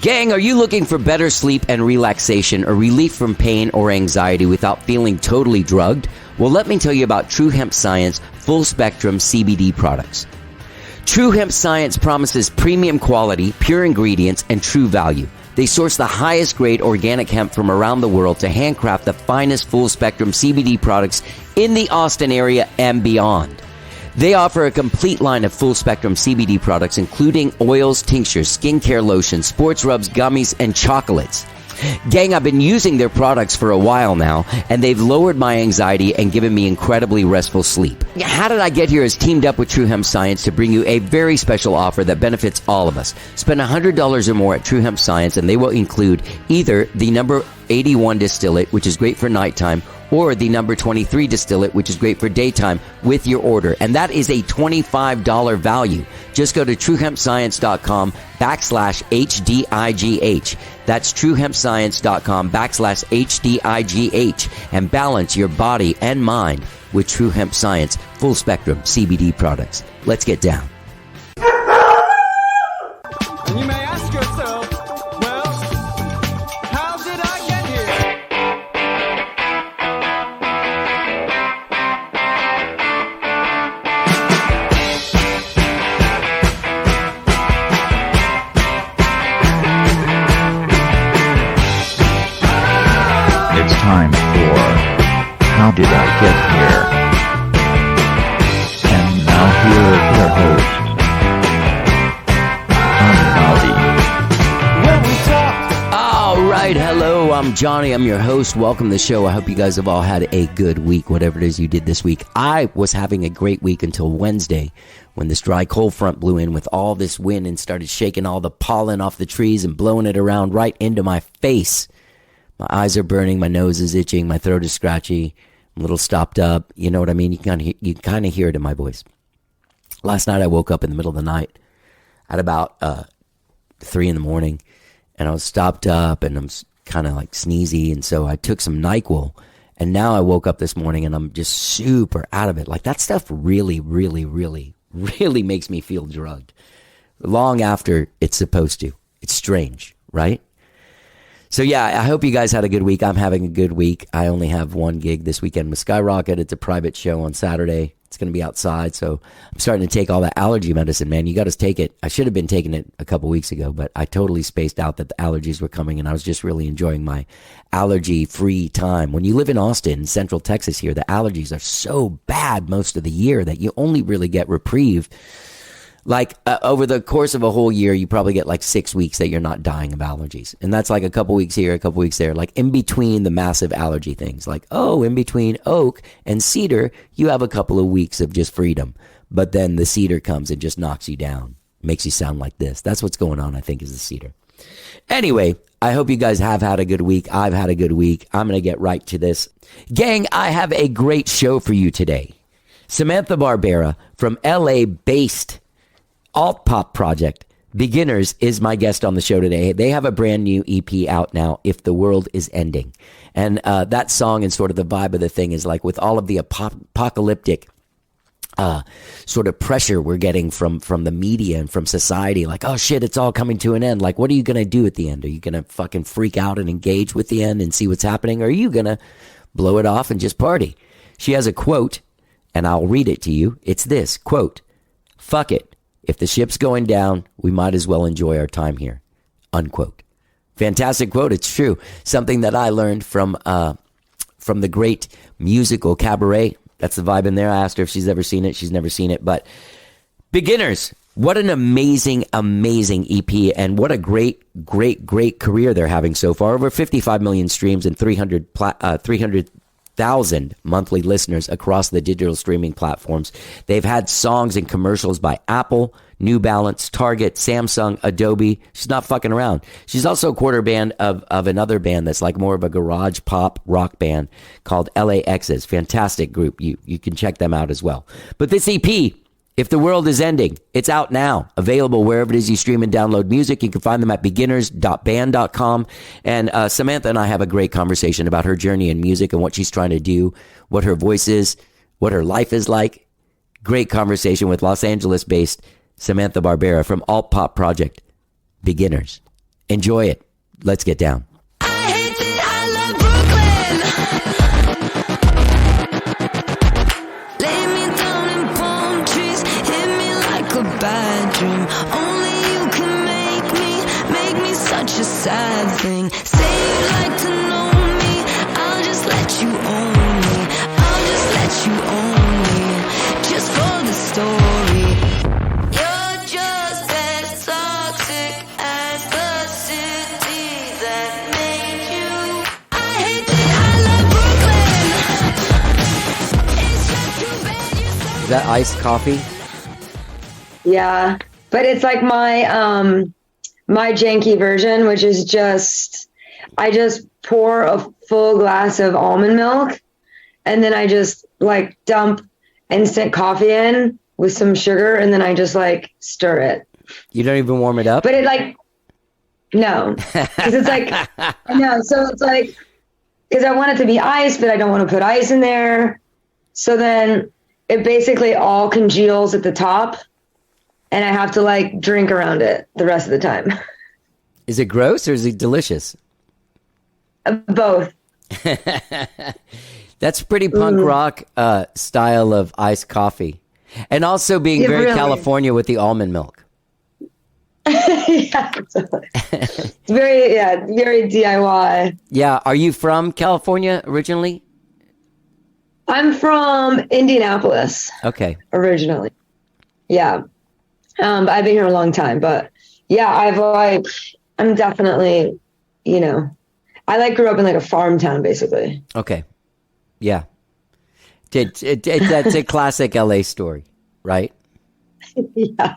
Gang, are you looking for better sleep and relaxation or relief from pain or anxiety without feeling totally drugged? Well, let me tell you about True Hemp Science full spectrum CBD products. True Hemp Science promises premium quality, pure ingredients, and true value. They source the highest grade organic hemp from around the world to handcraft the finest full spectrum CBD products in the Austin area and beyond. They offer a complete line of full-spectrum CBD products, including oils, tinctures, skincare lotions, sports rubs, gummies, and chocolates. Gang, I've been using their products for a while now, and they've lowered my anxiety and given me incredibly restful sleep. How Did I Get Here is teamed up with True Hemp Science to bring you a very special offer that benefits all of us. Spend $100 or more at True Hemp Science, and they will include either the number 81 distillate, which is great for nighttime, or the number 23 distillate, which is great for daytime, with your order. And that is a $25 value. Just go to truehempscience.com/HDIGH. That's truehempscience.com/HDIGH and balance your body and mind with True Hemp Science full spectrum CBD products. Let's get down. And you may ask yourself, well, how did I get here? It's time for How Did I Get Here? And now here is your host, All right, hello, I'm Johnny. I'm your host. Welcome to the show. I hope you guys have all had a good week, whatever it is you did this week. I was having a great week until Wednesday when this dry cold front blew in with all this wind and started shaking all the pollen off the trees and blowing it around right into my face. My eyes are burning, my nose is itching, my throat is scratchy, I'm a little stopped up. You know what I mean? You kind of hear it in my voice. Last night I woke up in the middle of the night at about 3 in the morning. And I was stopped up and I'm kind of like sneezy. And so I took some NyQuil. And now I woke up this morning and I'm just super out of it. Like that stuff really, really, really, really makes me feel drugged. Long after it's supposed to. It's strange, right? So yeah, I hope you guys had a good week. I'm having a good week. I only have one gig this weekend with Skyrocket. It's a private show on Saturday. It's going to be outside, so I'm starting to take all that allergy medicine, man. You got to take it. I should have been taking it a couple weeks ago, but I totally spaced out that the allergies were coming, and I was just really enjoying my allergy-free time. When you live in Austin, Central Texas here, the allergies are so bad most of the year that you only really get reprieve. Like over the course of a whole year, you probably get like 6 weeks that you're not dying of allergies. And that's like a couple weeks here, a couple weeks there, like in between the massive allergy things. Like, oh, in between oak and cedar, you have a couple of weeks of just freedom. But then the cedar comes and just knocks you down, makes you sound like this. That's what's going on, I think, is the cedar. Anyway, I hope you guys have had a good week. I've had a good week. I'm going to get right to this. Gang, I have a great show for you today. Samantha Barbera from LA-based alt pop project Beginners is my guest on the show today. They have a brand new EP out now, If the World is Ending. And that song and sort of the vibe of the thing is like with all of the apocalyptic sort of pressure we're getting from the media and from society, like, oh shit, it's all coming to an end. Like, what are you going to do at the end? Are you going to fucking freak out and engage with the end and see what's happening? Or are you going to blow it off and just party? She has a quote, and I'll read it to you. It's this, quote, "Fuck it. If the ship's going down, we might as well enjoy our time here," unquote. Fantastic quote. It's true. Something that I learned from the great musical Cabaret. That's the vibe in there. I asked her if she's ever seen it. She's never seen it. But Beginners, what an amazing, amazing EP. And what a great, great, great career they're having so far. Over 55 million streams and 300,000 monthly listeners across the digital streaming platforms. They've had songs and commercials by Apple, New Balance, Target, Samsung, Adobe. She's not fucking around. She's also a quarter band of another band that's like more of a garage pop rock band called LAX's. Fantastic group. You can check them out as well. But this EP, If the World is Ending, it's out now. Available wherever it is you stream and download music. You can find them at beginners.band.com. And Samantha and I have a great conversation about her journey in music and what she's trying to do, what her voice is, what her life is like. Great conversation with Los Angeles-based Samantha Barbera from alt pop project Beginners. Enjoy it. Let's get down. I hate it, I love Brooklyn. Lay me down in palm trees, hit me like a bad dream. Only you can make me such a sad thing. Say you'd like to know me, I'll just let you own me. I'll just let you own me, just for the story. You're just as toxic as the city that made you. I hate it, I love Brooklyn. It's just too bad you're so. Is that iced coffee? Yeah, but it's like my janky version, which is just, I just pour a full glass of almond milk and then I just like dump instant coffee in with some sugar and then I just like stir it. You don't even warm it up? But it like, no, because it's like, no, so it's like, because I want it to be ice, but I don't want to put ice in there. So then it basically all congeals at the top and I have to like drink around it the rest of the time. Is it gross or is it delicious? Both. That's pretty punk rock style of iced coffee. And also being Yeah, very really. California with the almond milk. Yeah, it's very DIY. Yeah. Are you from California originally? I'm from Indianapolis Okay. originally. Yeah. But I've been here a long time, but yeah, I'm definitely, I like grew up in like a farm town basically. Okay. Yeah. That's a classic LA story, right? Yeah.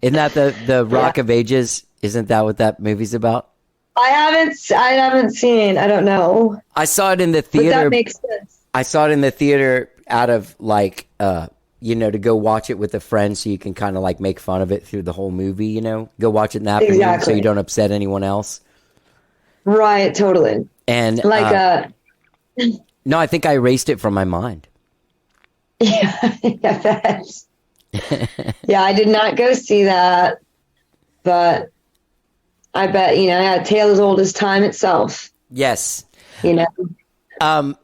Isn't that the Rock of Ages? Isn't that what that movie's about? I haven't seen, I don't know. I saw it in the But theater. that makes sense. I saw it in the theater out of like, to go watch it with a friend so you can kind of like make fun of it through the whole movie, Go watch it in the afternoon so Exactly. you don't upset anyone else. Right, totally. And Like no, I think I erased it from my mind. yeah, that's, yeah, I did not go see that, but I bet, yeah, tale as old as time itself, Yes. Oh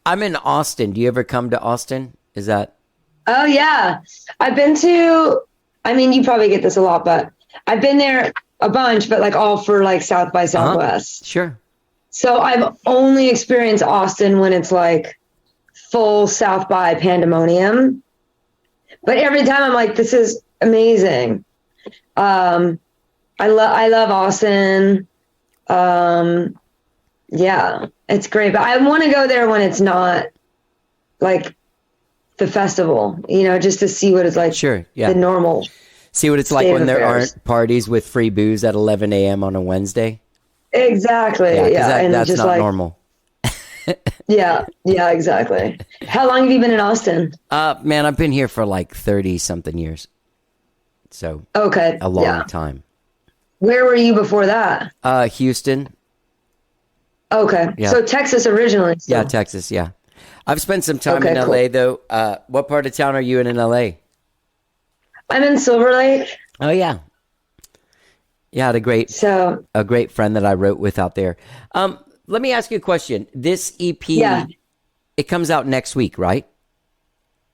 I'm in Austin. Do you ever come to Austin? Is that? Oh yeah. I've been to, I mean, you probably get this a lot, but I've been there a bunch, but like all for like South by Southwest. Sure. So I've only experienced Austin when it's like full South by pandemonium. But every time I'm like, this is amazing. I love Austin. Yeah, it's great. But I want to go there when it's not like the festival, just to see what it's like. Sure. Yeah. The normal. See what it's like state when of there affairs. aren't parties with free booze at 11 a.m. on a Wednesday. Exactly. Yeah, 'cause Yeah. And that's just not like, normal. yeah, exactly. How long have you been in Austin? Man, I've been here for like 30 something years. So Okay. a long yeah. time. Where were you before that? Houston. Okay. Yeah. So Texas originally. So. Yeah, Texas. Yeah. I've spent some time in Okay, LA though. What part of town are you in LA? I'm in Silver Lake. Oh yeah. Yeah, I had So a great friend that I wrote with out there. Let me ask you a question. This EP, Yeah. it comes out next week, right?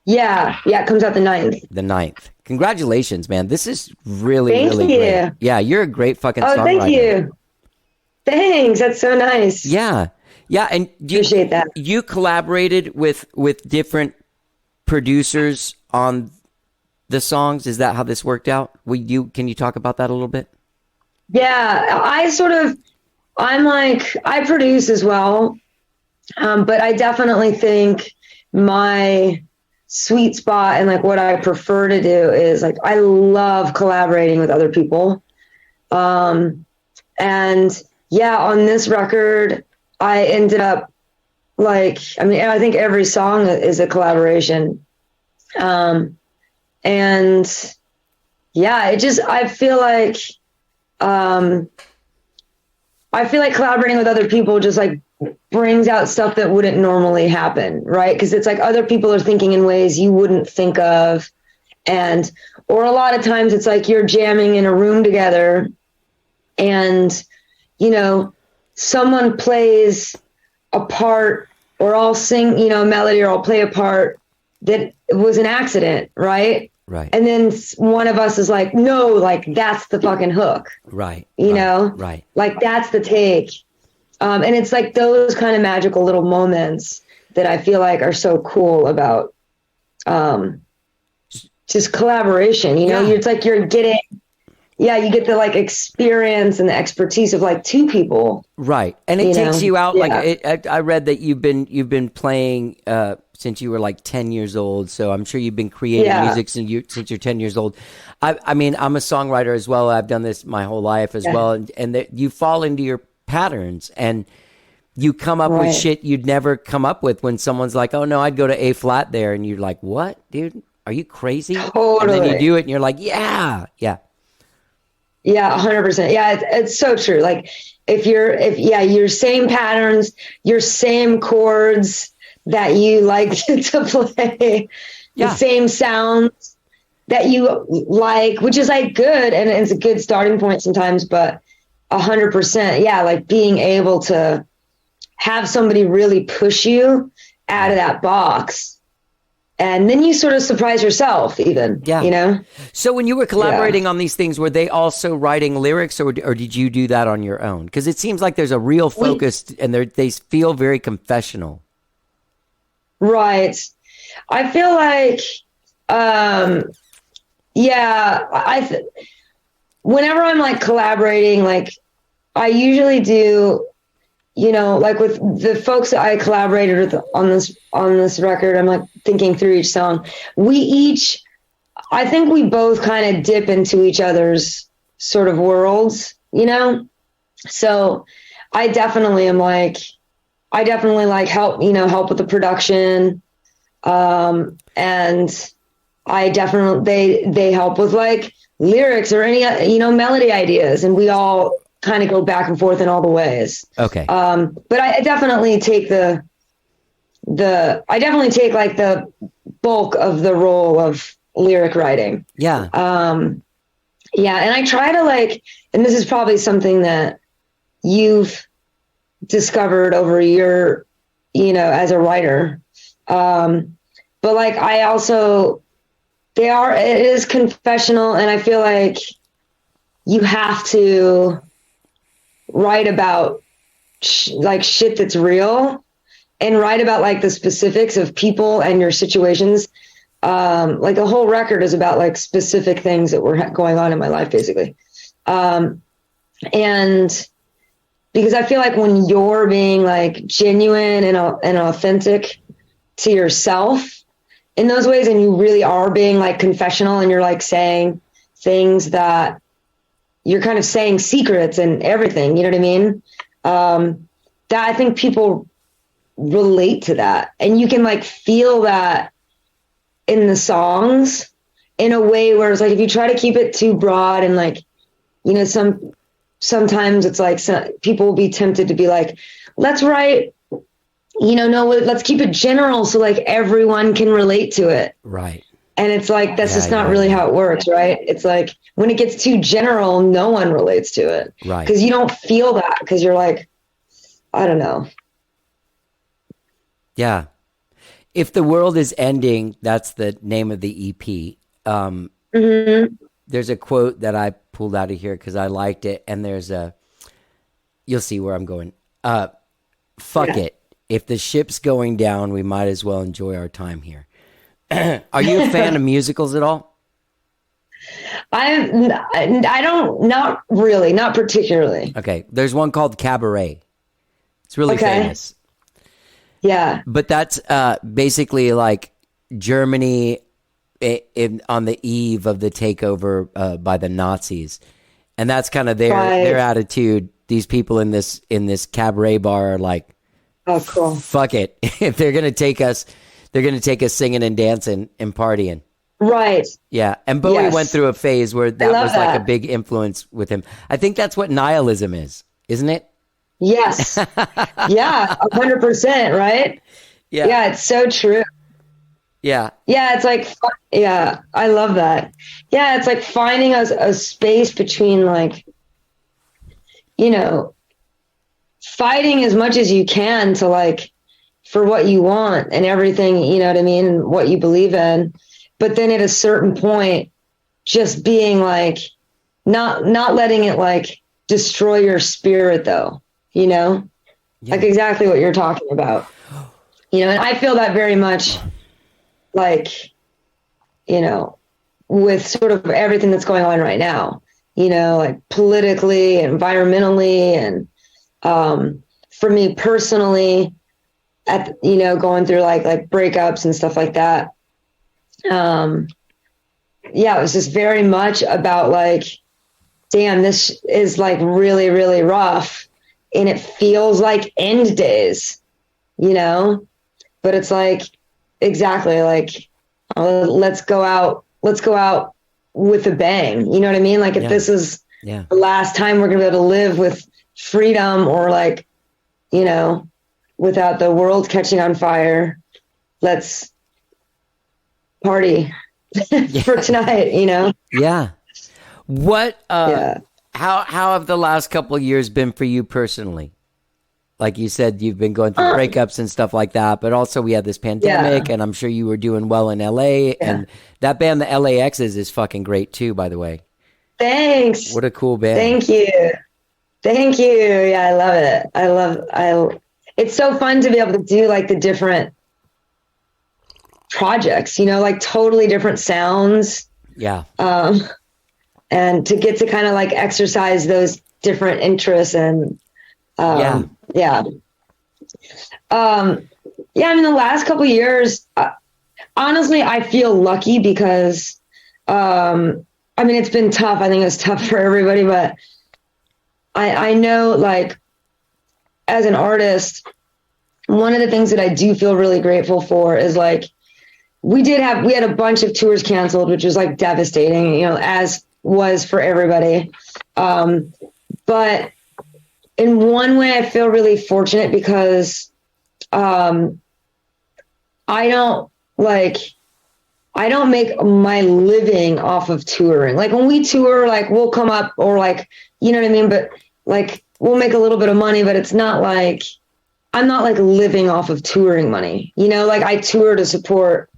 yeah, it comes out the 9th. The 9th. Congratulations, man. This is really, Thank really you. great. Yeah, you're a great fucking Oh, songwriter. thank you. Thanks. That's so nice. Yeah. Yeah, and Appreciate that. you collaborated with different producers on the songs. Is that how this worked out? Can you talk about that a little bit? Yeah, I produce as well. But I definitely think my sweet spot and like what I prefer to do is like, I love collaborating with other people. And yeah, on this record, I ended up I think every song is a collaboration. And yeah, I feel like collaborating with other people just like brings out stuff that wouldn't normally happen, right? Because it's like other people are thinking in ways you wouldn't think of. Or a lot of times it's like you're jamming in a room together and, someone plays a part, or I'll sing, a melody, or I'll play a part that was an accident, right? Right. And then one of us is like, no, like that's the fucking hook. Right. You know? Right. Like that's the take. And it's like those kind of magical little moments that I feel like are so cool about just collaboration. It's like you're getting, you get the like experience and the expertise of like two people. Right. And it takes you out. Yeah. Like I read that you've been playing since you were like 10 years old. So I'm sure you've been creating music since you're 10 years old. I mean, I'm a songwriter as well. I've done this my whole life as well. And you fall into your patterns and you come up with shit you'd never come up with when someone's like, oh no, I'd go to A flat there. And you're like, what, dude? Are you crazy? Totally. And then you do it and you're like, yeah. Yeah, 100%. Yeah, it's so true. Like your same patterns, your same chords that you like to play, the same sounds that you like, which is like good. And it's a good starting point sometimes, but 100%. Yeah. Like being able to have somebody really push you out of that box. And then you sort of surprise yourself even, So when you were collaborating on these things, were they also writing lyrics or did you do that on your own? Because it seems like there's a real focus and they feel very confessional. Right. I feel like, whenever I'm like collaborating, like I usually do, like with the folks that I collaborated with on this record, I'm like thinking through each song. I think we both kind of dip into each other's sort of worlds, So I definitely like help with the production. And I definitely, they help with like lyrics or any, melody ideas. And we all kind of go back and forth in all the ways. Okay. But I definitely take like the bulk of the role of lyric writing. Yeah. And I try to like, and this is probably something that you've discovered over your, as a writer. But like, it is confessional, and I feel like you have to write about shit that's real and write about like the specifics of people and your situations. Like a whole record is about like specific things that were going on in my life, basically. And because I feel like when you're being like genuine and authentic to yourself in those ways, and you really are being like confessional and you're like saying things that you're kind of saying secrets and everything, you know what I mean? That I think people relate to that, and you can like feel that in the songs in a way where it's like, if you try to keep it too broad and like, sometimes it's like people will be tempted to be like, let's write, let's keep it general so like everyone can relate to it. Right. And it's like, that's just not really how it works, right? It's like when it gets too general, no one relates to it. Right. Because you don't feel that, because you're like, I don't know. Yeah. If the World is Ending, that's the name of the EP. There's a quote that I pulled out of here because I liked it. And you'll see where I'm going. Fuck it. If the ship's going down, we might as well enjoy our time here. Are you a fan of musicals at all? I don't, not really, not particularly. Okay. There's one called Cabaret. It's really famous. Yeah. But that's basically like Germany on the eve of the takeover by the Nazis. And that's kind of their attitude. These people in this cabaret bar are like, oh, cool. Fuck it. If they're going to take us, they're going to take us singing and dancing and partying. Right. Yeah. And Bowie went through a phase where that was like a big influence with him. I think that's what nihilism is, isn't it? Yes. Yeah. 100%. Right. Yeah. Yeah. It's so true. Yeah. Yeah. It's like, yeah, I love that. Yeah. It's like finding a space between like, you know, fighting as much as you can to like, for what you want and everything, you know what I mean? And what you believe in. But then at a certain point, just being like, not letting it like destroy your spirit though, you know, like exactly what you're talking about, you know, and I feel that very much like, you know, with sort of everything that's going on right now, you know, like politically, environmentally, and for me personally, you know, going through like breakups and stuff like that. Yeah, it was just very much about like, damn, this is like really, really rough. And it feels like end days, you know, but it's like, exactly like, let's go out with a bang. You know what I mean? Like if this is the last time we're going to be able to live with freedom, or like, you know, without the world catching on fire, let's party for tonight, you know? Yeah. What, how have the last couple of years been for you personally? Like you said, you've been going through breakups and stuff like that, but also we had this pandemic, and I'm sure you were doing well in LA, and that band, the LAXs, is fucking great too, by the way. Thanks. What a cool band. Thank you. Yeah, I love it. It's so fun to be able to do like the different projects, you know, like totally different sounds. Yeah. And to get to kind of like exercise those different interests and, yeah. I mean, the last couple of years, honestly, I feel lucky because, I mean, it's been tough. I think it's tough for everybody, but I know like as an artist, one of the things that I do feel really grateful for is like, we had a bunch of tours canceled, which was like devastating, you know, as was for everybody. But in one way I feel really fortunate because, I don't make my living off of touring. Like when we tour, like we'll come up or like, you know what I mean? But like, we'll make a little bit of money, but it's not like, I'm not like living off of touring money, you know, like I tour to support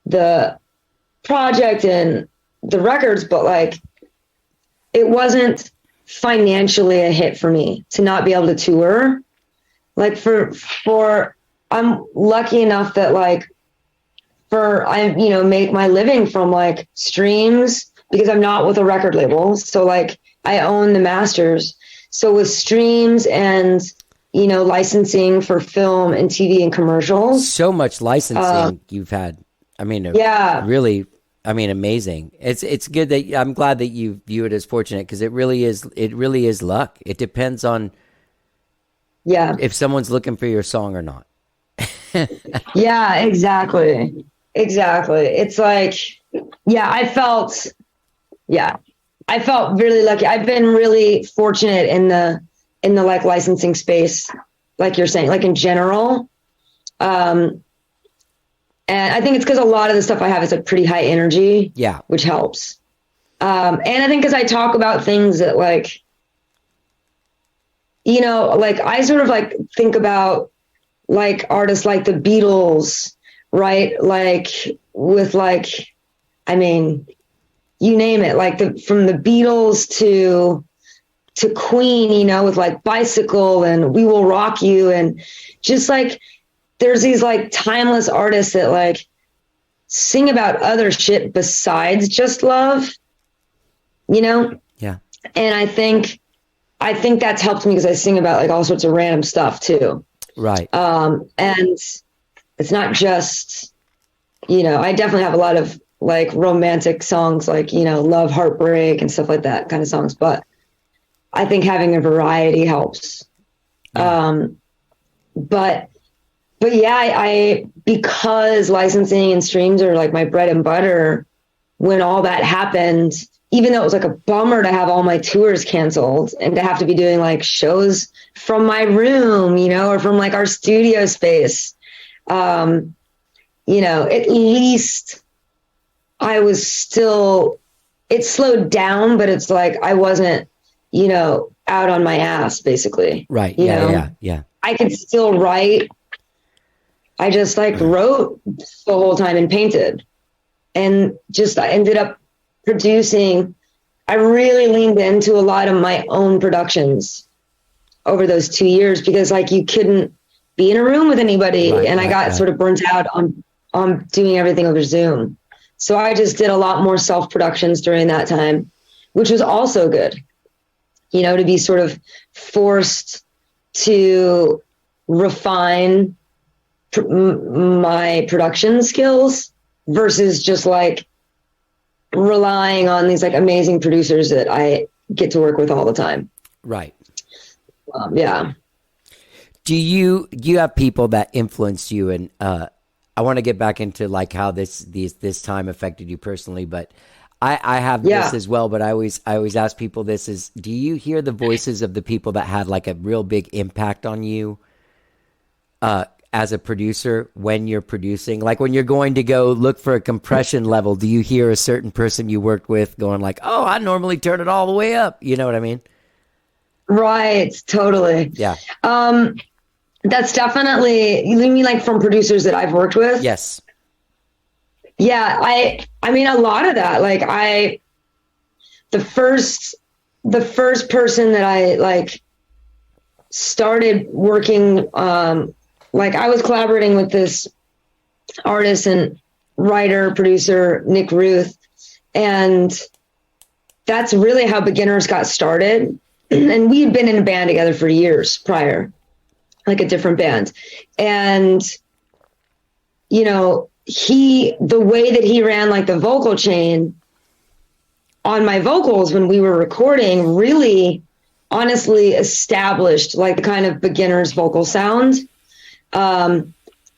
the project and the records, but like, it wasn't financially a hit for me to not be able to tour. Like I'm lucky enough that like, I, you know, make my living from like streams because I'm not with a record label. So like I own the masters. So with streams and, you know, licensing for film and TV and commercials. So much licensing you've had. I mean, really, I mean, amazing. It's good that I'm glad that you view it as fortunate because it really is luck. It depends on if someone's looking for your song or not. Yeah, exactly. It's like, I felt really lucky. I've been really fortunate in the like licensing space, like you're saying, like in general. And I think it's because a lot of the stuff I have is like pretty high energy, which helps. And I think because I talk about things that like, you know, like I sort of like think about like artists like the Beatles, right? Like with like, I mean, you name it, like from the Beatles to Queen, you know, with like Bicycle and We Will Rock You. And just like, there's these like timeless artists that like sing about other shit besides just love, you know? Yeah. And I think that's helped me because I sing about like all sorts of random stuff too. Right. And it's not just, you know, I definitely have a lot of like romantic songs, like, you know, love, heartbreak and stuff like that kind of songs. But I think having a variety helps. Yeah. But I because licensing and streams are like my bread and butter, when all that happened, even though it was like a bummer to have all my tours canceled and to have to be doing like shows from my room, you know, or from like our studio space, you know, at least I was still, it slowed down, but it's like, I wasn't, you know, out on my ass, basically. Right. You Yeah. know? Yeah. I could still write. I just like wrote the whole time and painted, and just I ended up producing. I really leaned into a lot of my own productions over those 2 years, because like you couldn't be in a room with anybody. Right, and I got sort of burnt out on doing everything over Zoom. So I just did a lot more self-productions during that time, which was also good, you know, to be sort of forced to refine my production skills versus just like relying on these like amazing producers that I get to work with all the time. Right. Yeah. Do you have people that influence you? And I want to get back into like how this time affected you personally, but I have this as well. But I always ask people this is, do you hear the voices of the people that had like a real big impact on you as a producer when you're producing? Like when you're going to go look for a compression level, do you hear a certain person you worked with going like, oh, I normally turn it all the way up? You know what I mean? Right. Totally. Yeah. That's definitely, you mean like from producers that I've worked with? Yes. Yeah. I mean, a lot of that, like the first person that I like started working, like I was collaborating with this artist and writer, producer, Nick Ruth. And that's really how Beginners got started. And we had been in a band together for years prior, like a different band. And, you know, the way that he ran like the vocal chain on my vocals when we were recording really honestly established like the kind of Beginners vocal sound. And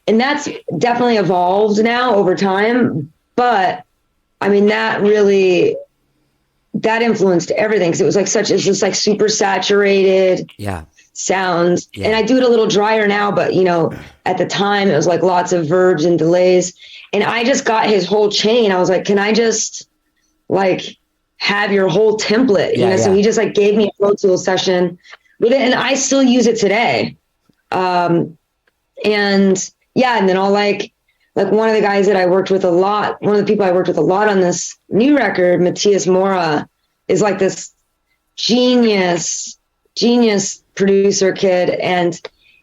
that's definitely evolved now over time. But I mean, that influenced everything, because it was like it's just like super saturated sounds. Yeah. And I do it a little drier now, but you know, at the time it was like lots of verbs and delays. And I just got his whole chain. I was like, can I just like have your whole template? You know, so he just like gave me a Pro Tools session with it, and I still use it today. And then I'll like one of the guys that I worked with a lot, one of the people I worked with a lot on this new record, Matthias Mora, is like this genius producer kid. And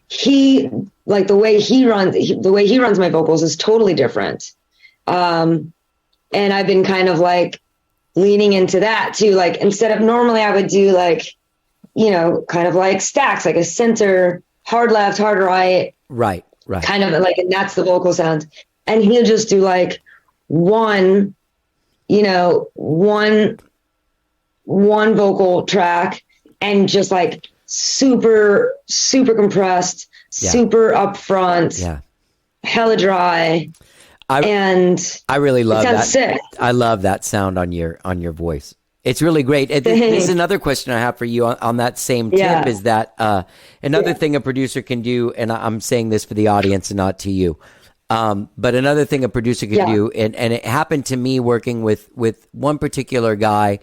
he, like the way he runs my vocals is totally different. And I've been kind of like leaning into that too. Like instead of normally I would do like, you know, kind of like stacks, like a center, hard left, hard right. Right. Kind of like, and that's the vocal sound. And he'll just do like one vocal track and just like super, super compressed, super upfront, hella dry. I really love that. Sick. I love that sound on your voice. It's really great. This is another question I have for you on that same tip is that another thing a producer can do, and I'm saying this for the audience and not to you, but another thing a producer can do, and it happened to me working with one particular guy,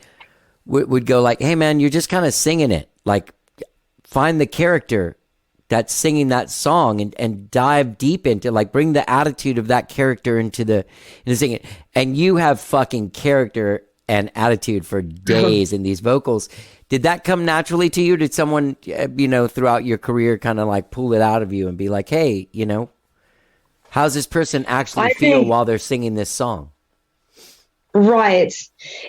would go like, hey man, you're just kind of singing it. Like find the character that's singing that song and dive deep into, like, bring the attitude of that character into singing. And you have fucking character and attitude for days in these vocals. Did that come naturally to you? Did someone, you know, throughout your career kind of like pull it out of you and be like, hey, you know, how's this person actually feel while they're singing this song? Right.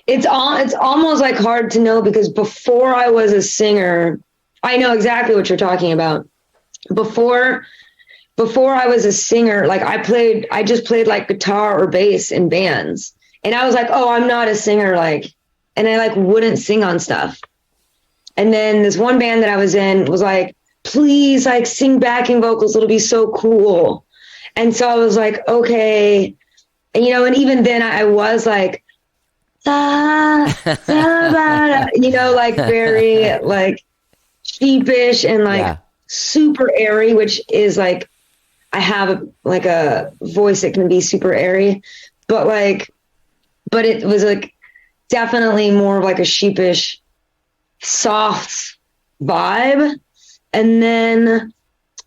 It's almost like hard to know, because before I was a singer, I know exactly what you're talking about. Before I was a singer, like I just played like guitar or bass in bands. And I was like, oh, I'm not a singer. Like, and I like wouldn't sing on stuff. And then this one band that I was in was like, please like sing backing vocals. It'll be so cool. And so I was like, okay. And, you know, and even then I was like, you know, like very like sheepish and like super airy, which is like, I have a voice that can be super airy, but it was like definitely more of like a sheepish, soft vibe. And then,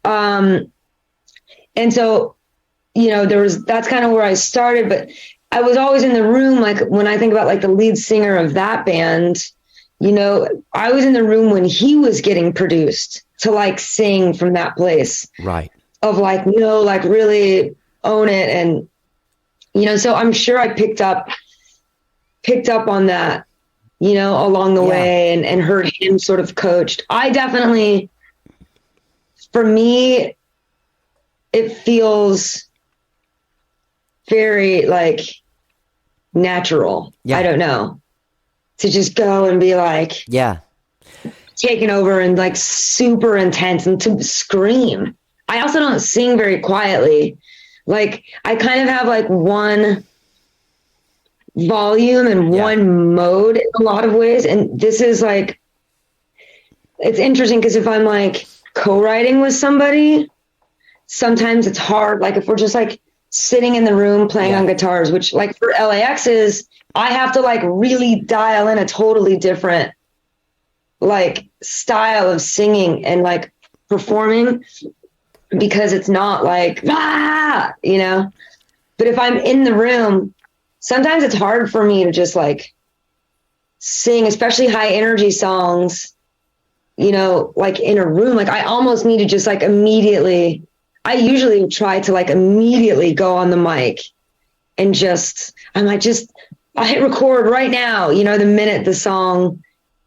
and so, that's kind of where I started, but I was always in the room. Like when I think about like the lead singer of that band, I was in the room when he was getting produced to like sing from that place. Right. Of like, like really own it. And, so I'm sure I picked up on that, along the way and heard him sort of coached. I definitely, for me, it feels very like natural. Yeah. I don't know, to just go and be like, taking over and like super intense and to scream. I also don't sing very quietly. Like I kind of have like one volume and one mode in a lot of ways. And this is like, it's interesting because if I'm like co-writing with somebody, sometimes it's hard. Like if we're just like sitting in the room playing on guitars, which like for LAX is, I have to like really dial in a totally different like style of singing and like performing, because it's not like, but if I'm in the room, sometimes it's hard for me to just like sing, especially high energy songs, like in a room. Like I almost need to just like immediately, I usually try to like immediately go on the mic and I hit record right now, the minute the song,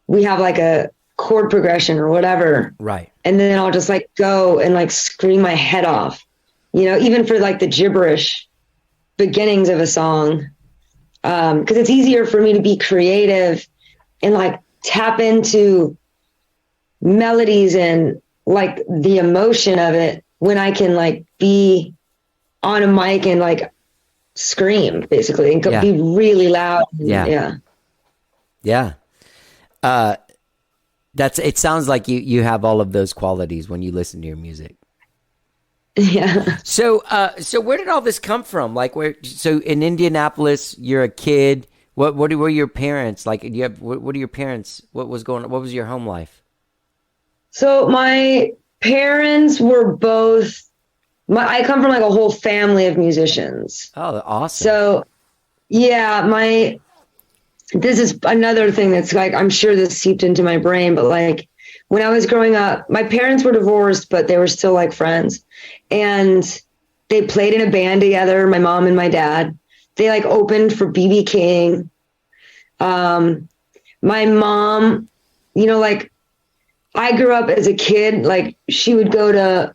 we have like a chord progression or whatever. Right. And then I'll just like go and like scream my head off, even for like the gibberish beginnings of a song. Cause it's easier for me to be creative and like tap into melodies and like the emotion of it when I can like be on a mic and like scream basically and be really loud. Yeah. It sounds like you have all of those qualities when you listen to your music. Yeah. So where did all this come from? Like so in Indianapolis, you're a kid. What were your parents like? Do you have, what are your parents? What was your home life? So my parents were both, I come from like a whole family of musicians. Oh, awesome. So yeah, this is another thing that's like, I'm sure this seeped into my brain, but like when I was growing up, my parents were divorced, but they were still like friends, and they played in a band together. My mom and my dad, they like opened for BB King. My mom, like I grew up as a kid, like she would go to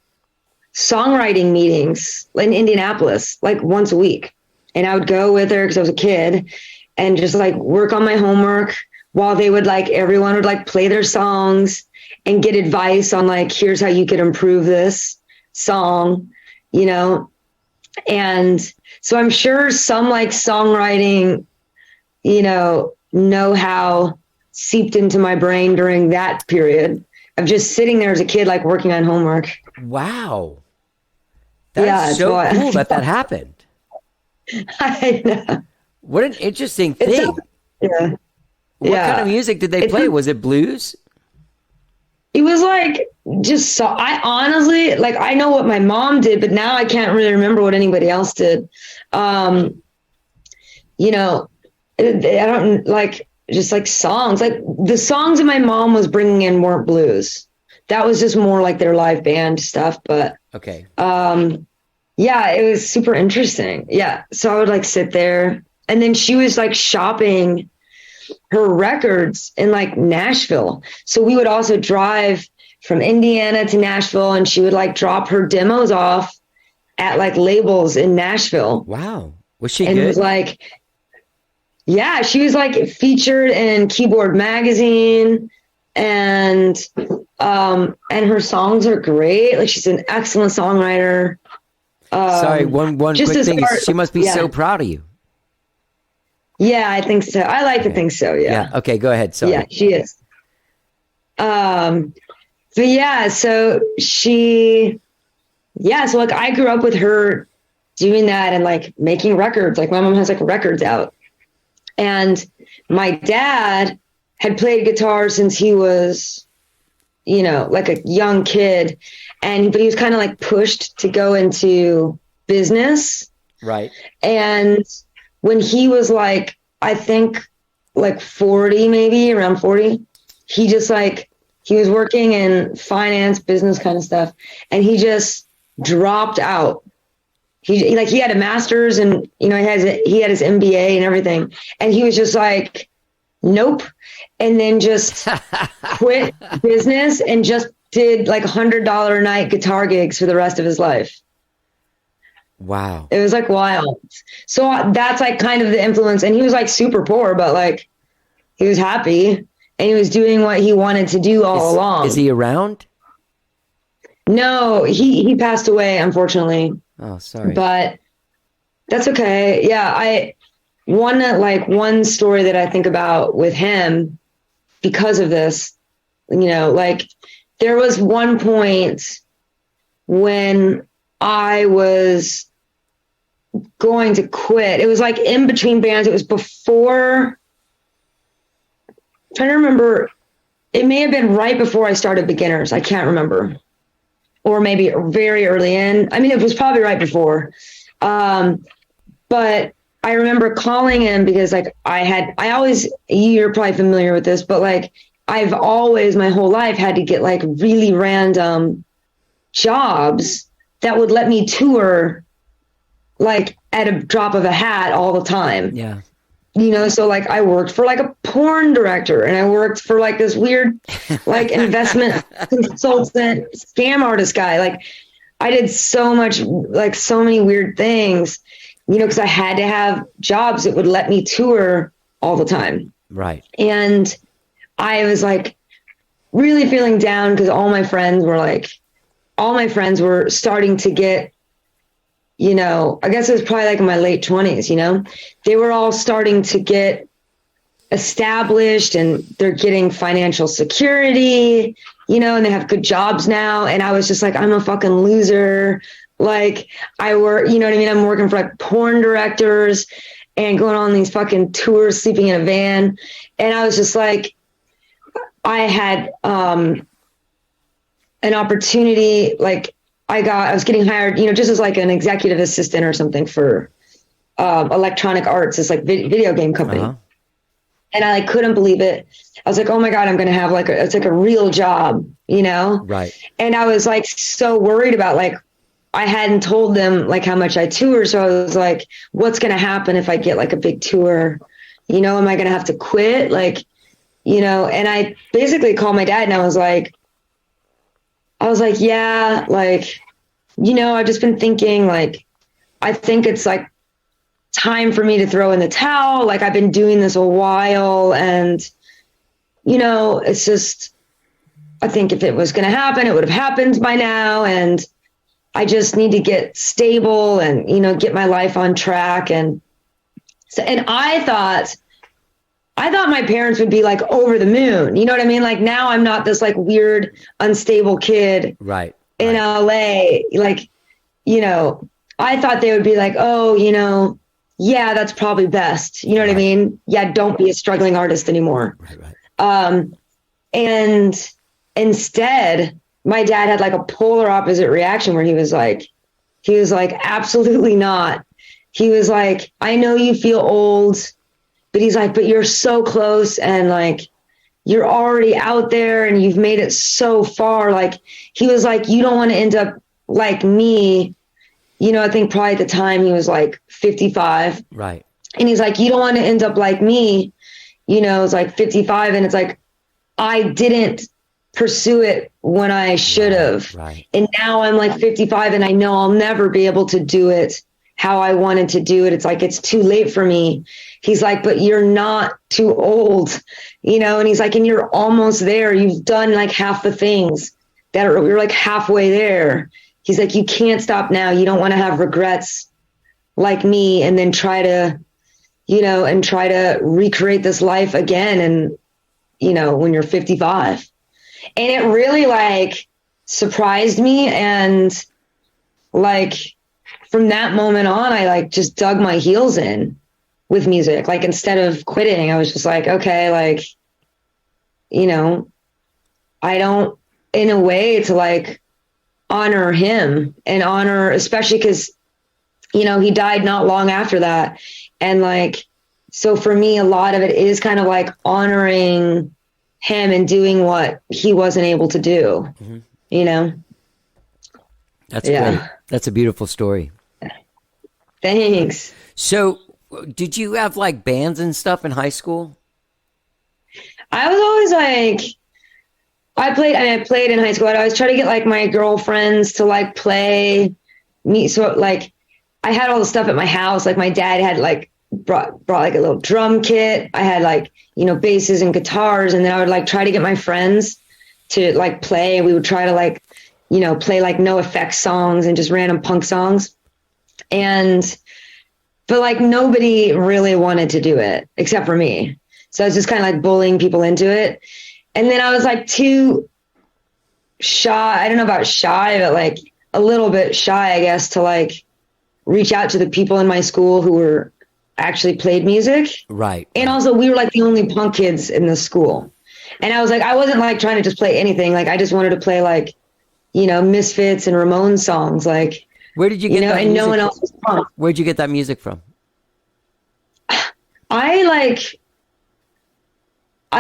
songwriting meetings in Indianapolis, like once a week. And I would go with her because I was a kid and just like work on my homework while they would like, everyone would like play their songs and get advice on like, here's how you could improve this song, And so I'm sure some like songwriting, know-how seeped into my brain during that period of just sitting there as a kid, like working on homework. Wow. That's so cool that happened. I know. What an interesting thing. What kind of music did they play? Was it blues? It was like I honestly, like, I know what my mom did, but now I can't really remember what anybody else did. I don't like, just like songs, like the songs that my mom was bringing in weren't blues. That was just more like their live band stuff. But okay. It was super interesting. Yeah. So I would like sit there, and then she was like shopping her records in like Nashville. So we would also drive from Indiana to Nashville, and she would like drop her demos off at like labels in Nashville. Wow. Was she and good? It was like, yeah, she was like featured in Keyboard Magazine, and her songs are great. Like she's an excellent songwriter. Sorry, one quick thing. She must be so proud of you. Yeah, I think so. I like to think so. Yeah. Okay, go ahead. Sorry. Yeah, she is. So like I grew up with her doing that and like making records. Like my mom has like records out, and my dad had played guitar since he was like a young kid, but he was kind of like pushed to go into business. Right. And when he was like, I think like 40, maybe around 40, he just like, he was working in finance, business kind of stuff. And he just dropped out. He had a master's and, he had his MBA and everything. And he was just like, nope. And then just quit business and just did like $100 a night guitar gigs for the rest of his life. Wow. It was like wild. So that's like kind of the influence. And he was like super poor, but like he was happy and he was doing what he wanted to do all along. Is he around? No, he passed away, unfortunately. Oh, sorry. But that's okay. Yeah. One story that I think about with him because of this, like there was one point when I was going to quit. It was like in between bands. It was before, I'm trying to remember. It may have been right before I started Beginners. I can't remember. Or maybe very early in. I mean, it was probably right before. But I remember calling him because like you're probably familiar with this, but like I've always my whole life had to get like really random jobs that would let me tour like at a drop of a hat all the time. Yeah. So like I worked for like a porn director and I worked for like this weird like investment consultant scam artist guy. Like I did so much, like so many weird things, because I had to have jobs that would let me tour all the time. Right. And I was like really feeling down because all my friends were starting to get, I guess it was probably like in my late 20s, they were all starting to get established and they're getting financial security, and they have good jobs now. And I was just like, I'm a fucking loser. Like I work, you know what I mean? I'm working for like porn directors and going on these fucking tours, sleeping in a van. And I was just like, I had an opportunity, like I was getting hired, just as like an executive assistant or something for Electronic Arts, this like video game company. Uh-huh. And I like couldn't believe it. I was like, oh my God, I'm going to have it's like a real job, Right. And I was like so worried about like, I hadn't told them like how much I tour. So I was like, what's going to happen if I get like a big tour? Am I going to have to quit? Like, and I basically called my dad and I was like, yeah, like, I've just been thinking like, I think it's like time for me to throw in the towel. Like I've been doing this a while and, it's just, I think if it was going to happen, it would have happened by now. And I just need to get stable and, get my life on track. And so, and I thought my parents would be like over the moon. You know what I mean? Like now I'm not this like weird, unstable kid right. in LA. Like, I thought they would be like, oh, yeah, that's probably best. You know what I mean? Yeah. Don't be a struggling artist anymore. Right. And instead my dad had like a polar opposite reaction where he was like, absolutely not. He was like, I know you feel old, but he's like, but you're so close and like, you're already out there and you've made it so far. Like he was like, you don't want to end up like me. I think probably at the time he was like 55. Right. And he's like, you don't want to end up like me. It's like 55. And it's like, I didn't pursue it when I should have. Right. And now I'm like 55 and I know I'll never be able to do it how I wanted to do it. It's like, it's too late for me. He's like, but you're not too old, and he's like, and you're almost there. You've done like half the things you're like halfway there. He's like, you can't stop now. You don't want to have regrets like me and then try to, and try to recreate this life again. And, when you're 55. And it really like surprised me. And like, from that moment on, I like just dug my heels in with music. Like instead of quitting, I was just like, okay, like, I don't in a way to like honor him and honor, especially because, you know, he died not long after that. And like, so for me, a lot of it is kind of like honoring him and doing what he wasn't able to do, you know? That's great. That's a beautiful story. Thanks. So did you have like bands and stuff in high school? I was always like, I played in high school. I'd always try to get like my girlfriends to like play me. So like I had all the stuff at my house. Like my dad had like brought like a little drum kit. I had like, you know, basses and guitars. And then I would like try to get my friends to like play. We would try to like, you know, play like no effects songs and just random punk songs. But like nobody really wanted to do it except for me. So I was just kind of like bullying people into it. And then I was like too shy. I don't know about shy, but like a little bit shy, I guess, to like reach out to the people in my school who were actually played music. Right. And also we were like the only punk kids in the school. And I was like, I wasn't like trying to just play anything. Like I just wanted to play like, you know, Misfits and Ramones songs. Like, where did you get that and music no one from? else was punk. Where'd you get that music from? I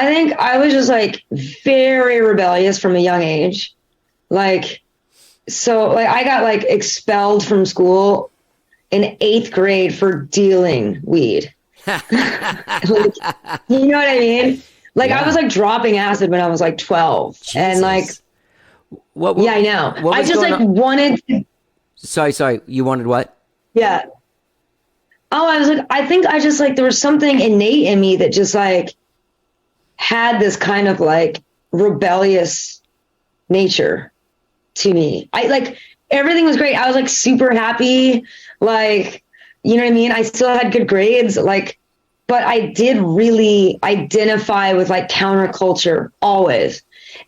think I was just like very rebellious from a young age. Like, so like I got like expelled from school in 8th grade for dealing weed. Like, you know what I mean? Like I was like dropping acid when I was like 12. Jesus. And like, yeah, I know. I just like wanted to. Sorry. You wanted what? Yeah. Oh, I was like, I think I just like, there was something innate in me that just like had this kind of like rebellious nature to me. I like, everything was great. I was like super happy. Like, you know what I mean? I still had good grades, like, but I did really identify with like counterculture always.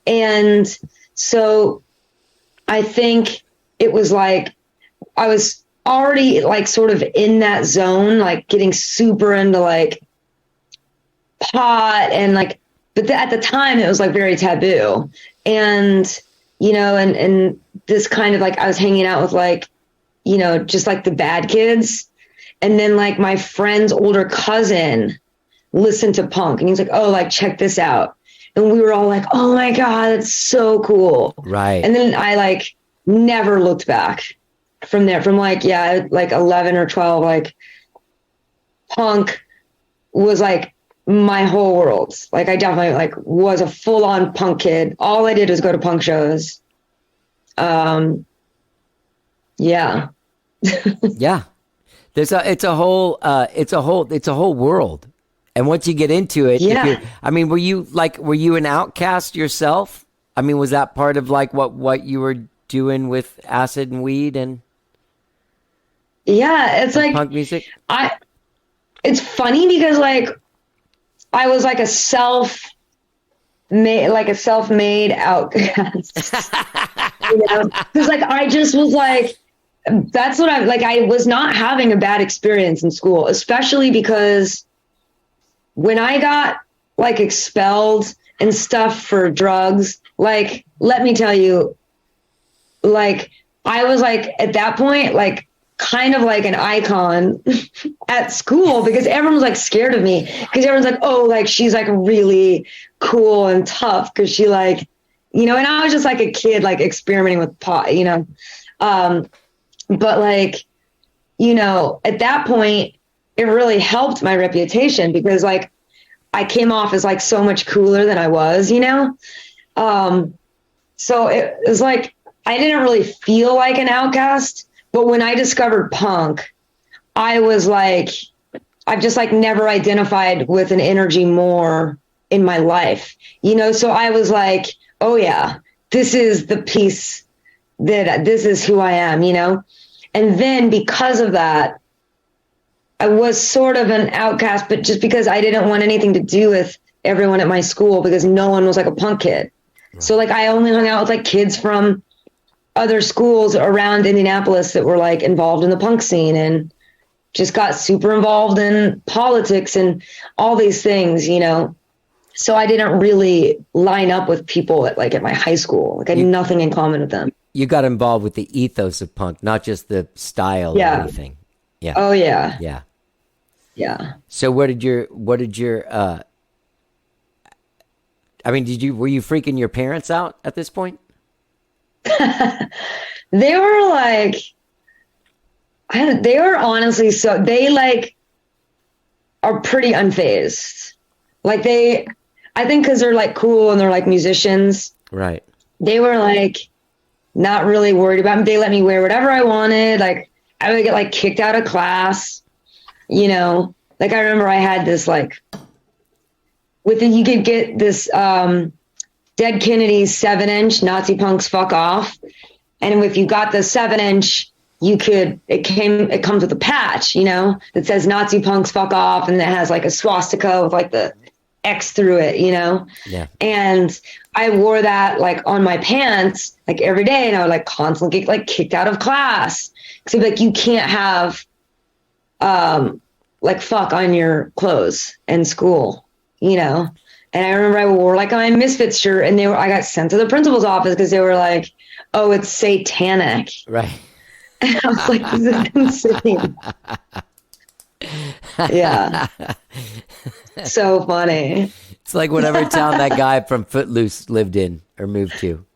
And so I think it was like, I was already like sort of in that zone, like getting super into like pot and like, but at the time it was like very taboo. And, you know, and this kind of like, I was hanging out with like, you know, just like the bad kids. And then like my friend's older cousin listened to punk and he's like, oh, like, check this out. And we were all like, oh my God, that's so cool. Right. And then I like never looked back from there, from like, yeah, like 11 or 12, like punk was like my whole world. Like I definitely like was a full on punk kid. All I did was go to punk shows. Yeah. Yeah. It's a whole world. And once you get into it, yeah. I mean, were you an outcast yourself? I mean, was that part of like what you were doing with acid and weed and it's like punk music? It's funny because like I was like a self-made outcast. You know? Because like I just was like, that's what I was not having a bad experience in school, especially because when I got like expelled and stuff for drugs, like, let me tell you, like, I was like, at that point, like, kind of like an icon at school because everyone was like scared of me because everyone's like, oh, like, she's like really cool and tough because she like, you know, and I was just like a kid, like experimenting with pot, you know. But like, you know, at that point, it really helped my reputation because like I came off as like so much cooler than I was, you know? So it was like, I didn't really feel like an outcast, but when I discovered punk, I was like, I've just like never identified with an energy more in my life, you know? So I was like, oh yeah, this is the piece that this is who I am, you know? And then because of that, I was sort of an outcast, but just because I didn't want anything to do with everyone at my school because no one was like a punk kid. Right. So like I only hung out with like kids from other schools around Indianapolis that were like involved in the punk scene and just got super involved in politics and all these things, you know. So I didn't really line up with people at my high school. Like I had nothing in common with them. You got involved with the ethos of punk, not just the style or anything. Yeah. Oh yeah. Yeah. Yeah. So were you freaking your parents out at this point? They were like, they were honestly, so they like are pretty unfazed. Like I think because they're like cool and they're like musicians. Right. They were like not really worried about me. They let me wear whatever I wanted. Like I would get like kicked out of class, you know. Like I remember I had this like you could get this Dead Kennedy's 7-inch Nazi Punks Fuck Off. And if you got the 7-inch, it comes with a patch, you know, that says Nazi Punks Fuck Off, and it has like a swastika with like the X through it, you know? Yeah. And I wore that like on my pants like every day, and I would like constantly get like kicked out of class. So like you can't have like fuck on your clothes in school, you know? And I remember I wore like my Misfits shirt, and I got sent to the principal's office because they were like, "Oh, it's satanic." Right. And I was like, "This is insane." Yeah. So funny. It's like whatever town that guy from Footloose lived in or moved to.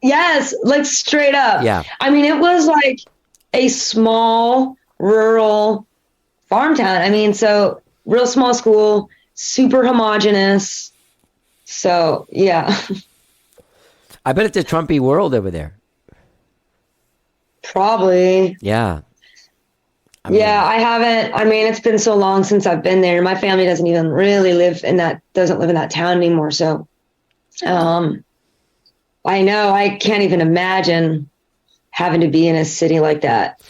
Yes, like straight up. Yeah. I mean, it was like a small rural farm town. I mean, so real small school, super homogenous. So, yeah. I bet it's a Trumpy world over there. Probably. Yeah. I haven't. I mean, it's been so long since I've been there. My family doesn't even really doesn't live in that town anymore. So, I know I can't even imagine having to be in a city like that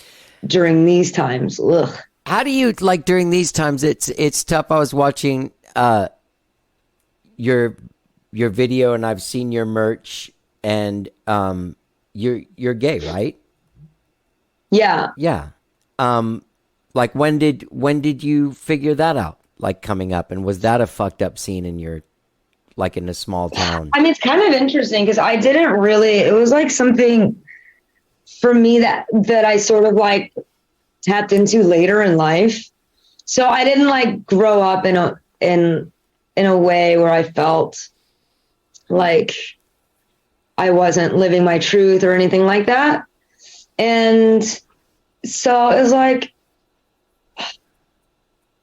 during these times. Ugh. How do you like during these times? It's tough. I was watching your video, and I've seen your merch, and you're gay, right? Yeah. Yeah. Like when did you figure that out? Like coming up, and was that a fucked up scene in your like in a small town? I mean, it's kind of interesting because I didn't really. It was like something for me that I sort of like tapped into later in life. So I didn't like grow up in a way where I felt like I wasn't living my truth or anything like that. And so it was like,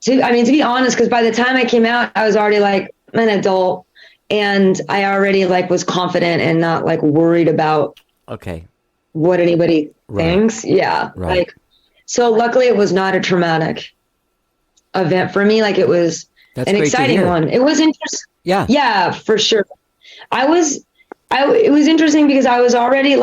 to be honest, because by the time I came out, I was already like an adult, and I already like was confident and not like worried about what anybody thinks. Yeah. Right. Like, so luckily it was not a traumatic event for me. Like it was an exciting one. It was interesting. Yeah. Yeah, for sure. It was interesting because I was already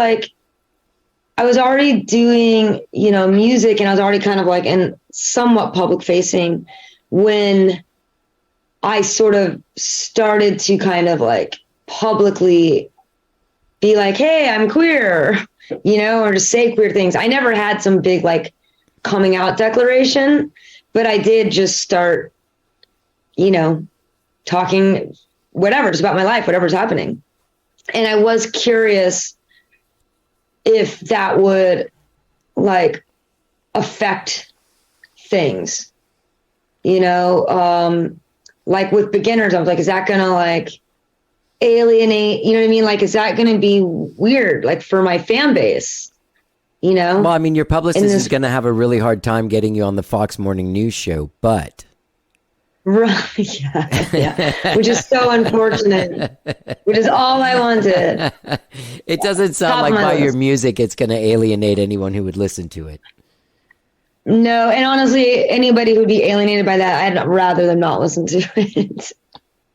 doing, you know, music, and I was already kind of like in somewhat public facing when I sort of started to kind of like publicly be like, hey, I'm queer, you know, or to say queer things. I never had some big like coming out declaration, but I did just start, you know, talking whatever, just about my life, whatever's happening. And I was curious if that would like affect things, you know, like with beginners, I was like, is that going to like alienate, you know what I mean? Like, is that going to be weird, like for my fan base, you know? Well, I mean, your publicist is going to have a really hard time getting you on the Fox Morning News show, but. Right. Yeah. Which is so unfortunate, which is all I wanted. It doesn't sound like by your music it's going to alienate anyone who would listen to it. No, and honestly, anybody who'd be alienated by that, I'd rather them not listen to it.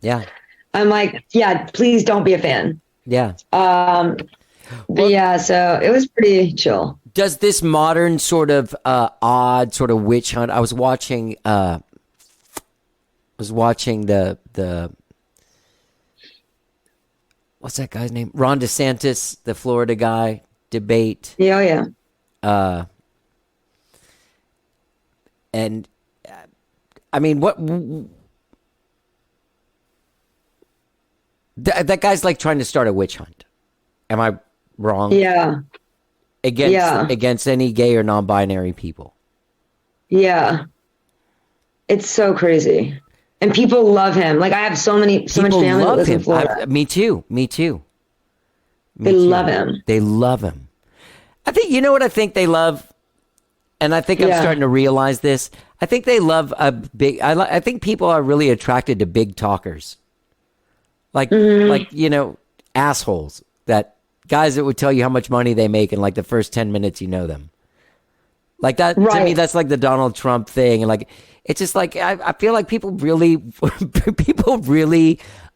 Yeah. I'm like, yeah, please don't be a fan. Yeah. But yeah, so it was pretty chill. Does this modern sort of odd sort of witch hunt? I was watching the what's that guy's name? Ron DeSantis, the Florida guy, debate. Yeah. And I mean, That guy's like trying to start a witch hunt. Am I wrong? Yeah. Against any gay or non-binary people. Yeah. It's so crazy. And people love him. Like I have so much family that lives in Florida. Me too. They love him. They love him. I think, you know what I think they love? And I think I'm starting to realize this. I think they love I think people are really attracted to big talkers. Like, assholes. That guys that would tell you how much money they make in like the first 10 minutes you know them. Like that, to me, that's like the Donald Trump thing. And like, it's just like, I feel like people really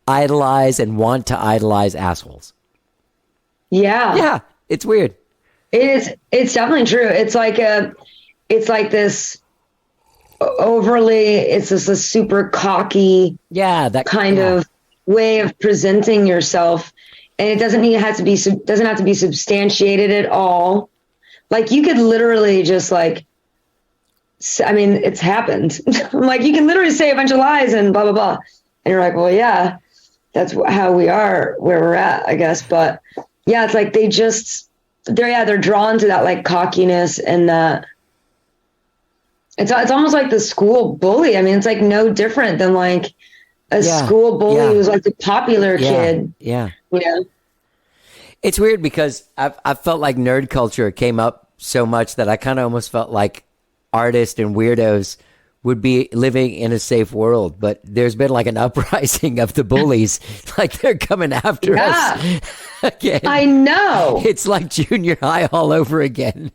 idolize and want to idolize assholes. Yeah. Yeah. It's weird. It's definitely true. It's like this overly, it's just a super cocky, that kind of way of presenting yourself. And it doesn't have to be substantiated at all. Like you could literally just like, I mean, it's happened. I'm like, you can literally say a bunch of lies and blah, blah, blah. And you're like, well, yeah, that's how we are where we're at, I guess. But yeah, it's like they're drawn to that like cockiness and that it's almost like the school bully. I mean, it's like no different than like a school bully who's like the popular kid. Yeah. You know? It's weird because I felt like nerd culture came up so much that I kind of almost felt like artists and weirdos would be living in a safe world. But there's been like an uprising of the bullies. Like they're coming after us again. I know. It's like junior high all over again.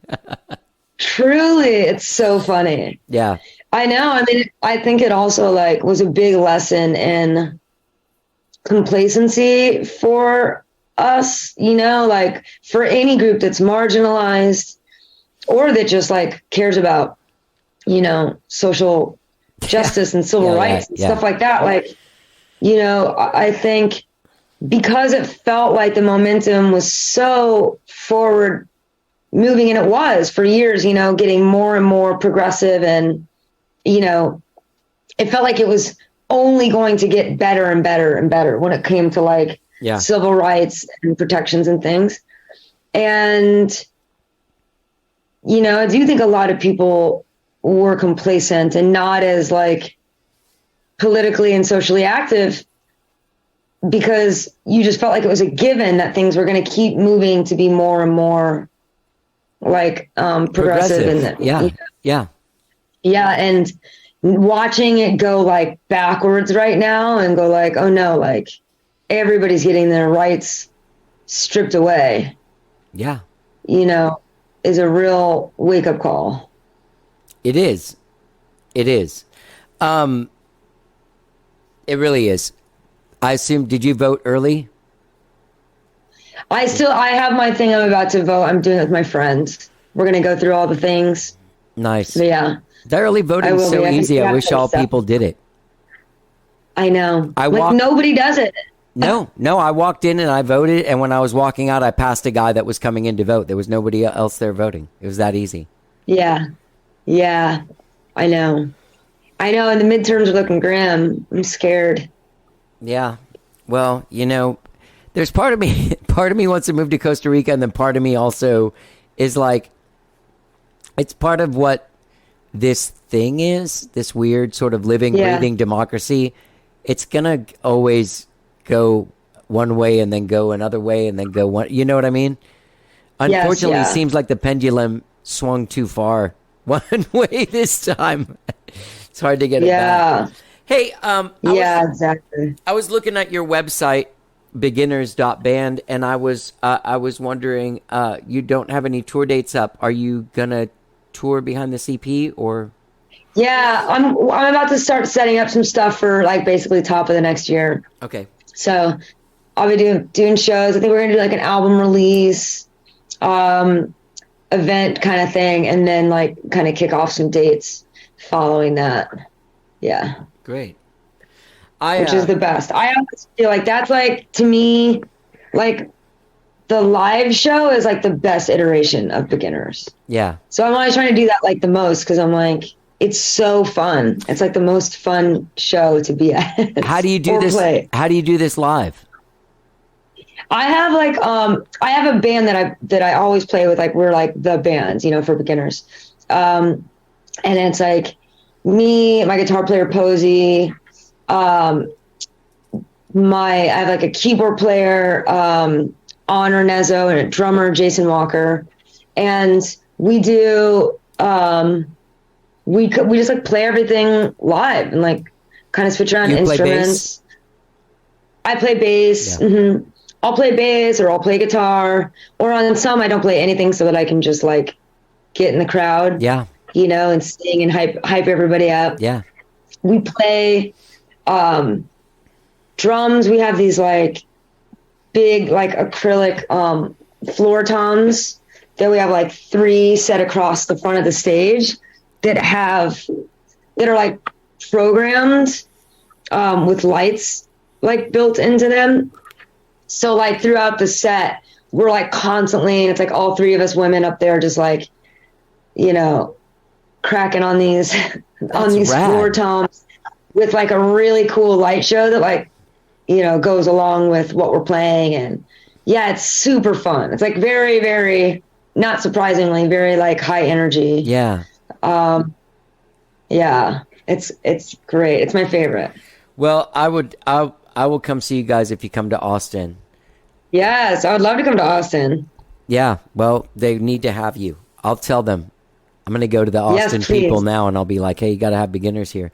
Truly, it's so funny. Yeah. I know. I mean, I think it also like was a big lesson in complacency for us, like for any group that's marginalized or that just like cares about, social justice and civil rights and stuff like that. Like, I think because it felt like the momentum was so forward moving, and it was for years, getting more and more progressive, and, it felt like it was only going to get better and better and better when it came to like civil rights and protections and things. And, I do think a lot of people were complacent and not as like politically and socially active because you just felt like it was a given that things were going to keep moving to be more and more like progressive. And and watching it go like backwards right now and go like, oh no, like everybody's getting their rights stripped away. Yeah. Is a real wake up call. It is. It is. It really is. I assume, did you vote early? I have my thing I'm about to vote. I'm doing it with my friends. We're going to go through all the things. Nice. But yeah. The early voting is so easy. I wish all people did it. I know. Nobody does it. No, I walked in and I voted. And when I was walking out, I passed a guy that was coming in to vote. There was nobody else there voting. It was that easy. Yeah. Yeah. I know. And the midterms are looking grim. I'm scared. Yeah. Well, there's part of me wants to move to Costa Rica. And then part of me also is like, it's part of what this thing is, this weird sort of living, breathing democracy. It's going to always go one way and then go another way and then go one. You know what I mean? Unfortunately, it seems like the pendulum swung too far one way this time. It's hard to get it back. Hey, exactly. I was looking at your website, beginners.band, and I was wondering, you don't have any tour dates up. Are you gonna tour behind the CP or? Yeah, I'm about to start setting up some stuff for like basically top of the next year. Okay. So I'll be doing shows. I think we're gonna do like an album release, event kind of thing, and then like kind of kick off some dates following that. Yeah. Great. Which is the best. I always feel like that's like, to me, like the live show is like the best iteration of beginners. Yeah. So I'm always trying to do that like the most because I'm like, it's so fun. It's like the most fun show to be at. How do you do this? Play. How do you do this live? I have like I have a band that I always play with, like we're like the band, you know, for beginners. And it's like me, my guitar player Posey, I have like a keyboard player, Honor Nezzo, and a drummer Jason Walker. And we do we just like play everything live and like kind of switch around instruments. I play bass. Yeah. Mm-hmm. I'll play bass or I'll play guitar, or on some I don't play anything so that I can just like get in the crowd. Yeah. You know, and sing and hype everybody up. Yeah. We play drums. We have these like big like acrylic floor toms that we have like 3 set across the front of the stage that are like programmed with lights like built into them. So like throughout the set, we're like constantly, it's like all 3 of us women up there just like, you know, cracking on these on these rad. floor toms with like a really cool light show that like, you know, goes along with what we're playing. And yeah, it's super fun. It's like very, very, not surprisingly, very like high energy. Yeah. Yeah, it's great. It's my favorite. Well, I will come see you guys if you come to Austin. Yes, I would love to come to Austin. Yeah, well, they need to have you. I'll tell them. I'm going to go to the Austin please. people now, and I'll be like, hey, you got to have beginners here.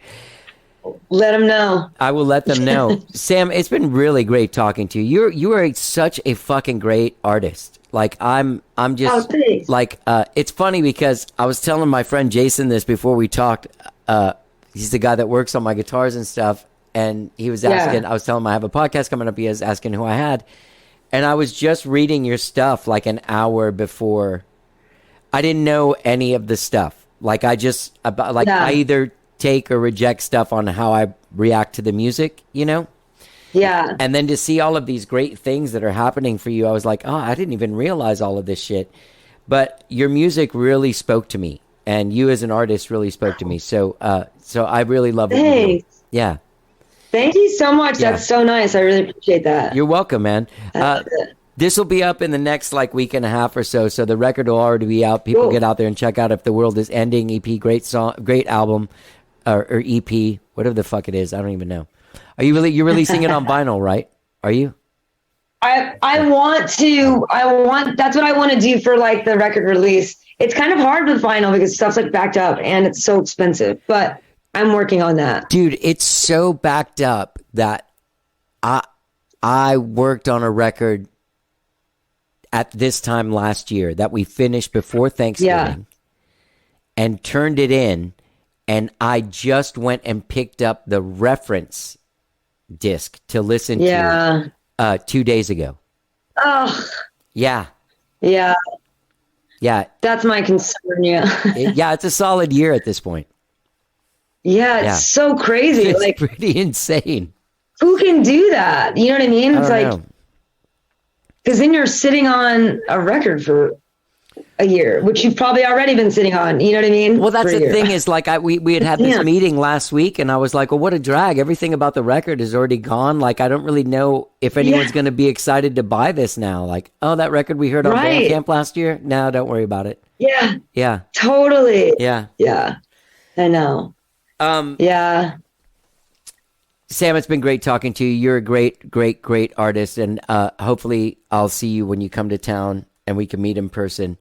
Let them know. I will let them know. Sam, it's been really great talking to you. You are such a fucking great artist. Like, I'm just, thanks. like, it's funny because I was telling my friend Jason this before we talked. He's the guy that works on my guitars and stuff. And he was asking, I was telling him I have a podcast coming up. He was asking who I had. And I was just reading your stuff like an hour before. I didn't know any of the stuff. Like I either take or reject stuff on how I react to the music, you know? Yeah. And then to see all of these great things that are happening for you, I was like, oh, I didn't even realize all of this shit. But your music really spoke to me. And you as an artist really spoke to me. So I really love it. Thanks. Yeah. Thank you so much. Yeah. That's so nice. I really appreciate that. You're welcome, man. This will be up in the next like week and a half or so. So the record will already be out. People get out there and check out If the World is Ending EP. Great song, great album, or EP, whatever the fuck it is. I don't even know. You're releasing it on vinyl, right? Are you? I want that's what I want to do for like the record release. It's kind of hard with vinyl because stuff's like backed up and it's so expensive, but I'm working on that. Dude, it's so backed up that I worked on a record at this time last year that we finished before Thanksgiving and turned it in, and I just went and picked up the reference disc to listen to 2 days ago. Oh. Yeah. Yeah. Yeah. That's my concern, it's a solid year at this point. Yeah, it's so crazy. It's like pretty insane. Who can do that? You know what I mean? It's like, because then you're sitting on a record for a year, which you've probably already been sitting on. You know what I mean? Well, that's the thing is like we had this meeting last week, and I was like, well, what a drag. Everything about the record is already gone. Like, I don't really know if anyone's going to be excited to buy this now. Like, oh, that record we heard on Bandcamp last year? No, don't worry about it. Yeah. Yeah. Totally. Yeah. Yeah. I know. Yeah. Sam, it's been great talking to you. You're a great, great, great artist, and hopefully I'll see you when you come to town and we can meet in person.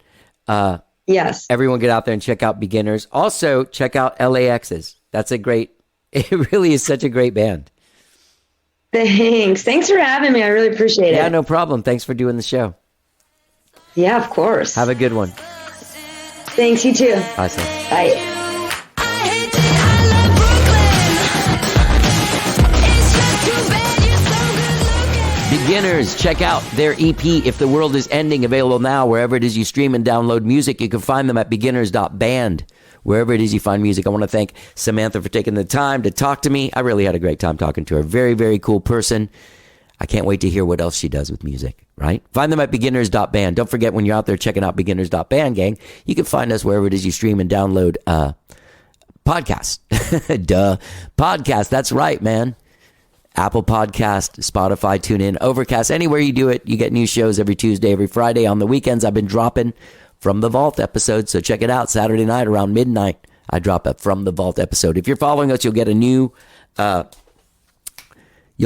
Yes. Everyone get out there and check out Beginners. Also, check out LAX's. It really is such a great band. Thanks for having me. I really appreciate it. Yeah, no problem. Thanks for doing the show. Yeah, of course. Have a good one. Thanks, you too. Bye, Sam. Bye. Beginners, check out their EP, If the World is Ending, available now wherever it is you stream and download music. You can find them at beginners.band, wherever it is you find music. I want to thank Samantha for taking the time to talk to me. I really had a great time talking to her. Very, very cool person. I can't wait to hear what else she does with music, right? Find them at beginners.band. Don't forget, when you're out there checking out beginners.band, gang, you can find us wherever it is you stream and download podcasts. Podcast. That's right, man. Apple Podcast, Spotify, TuneIn, Overcast, anywhere you do it. You get new shows every Tuesday, every Friday. On the weekends, I've been dropping From the Vault episodes, so check it out. Saturday night around midnight, I drop a From the Vault episode. If you're following us, you'll get you'll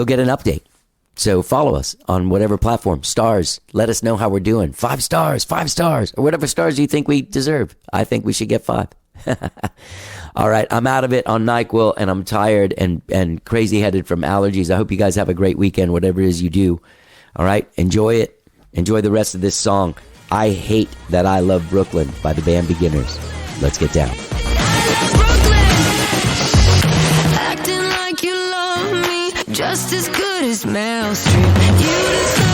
get an update. So follow us on whatever platform. Stars, let us know how we're doing. 5 stars, or whatever stars you think we deserve. I think we should get 5. All right, I'm out of it on NyQuil, and I'm tired and crazy headed from allergies. I hope you guys have a great weekend, whatever it is you do. All right, enjoy it. Enjoy the rest of this song. I Hate That I Love Brooklyn by the band Beginners. Let's get down. Acting like you love me just as good as Meryl Streep. You decide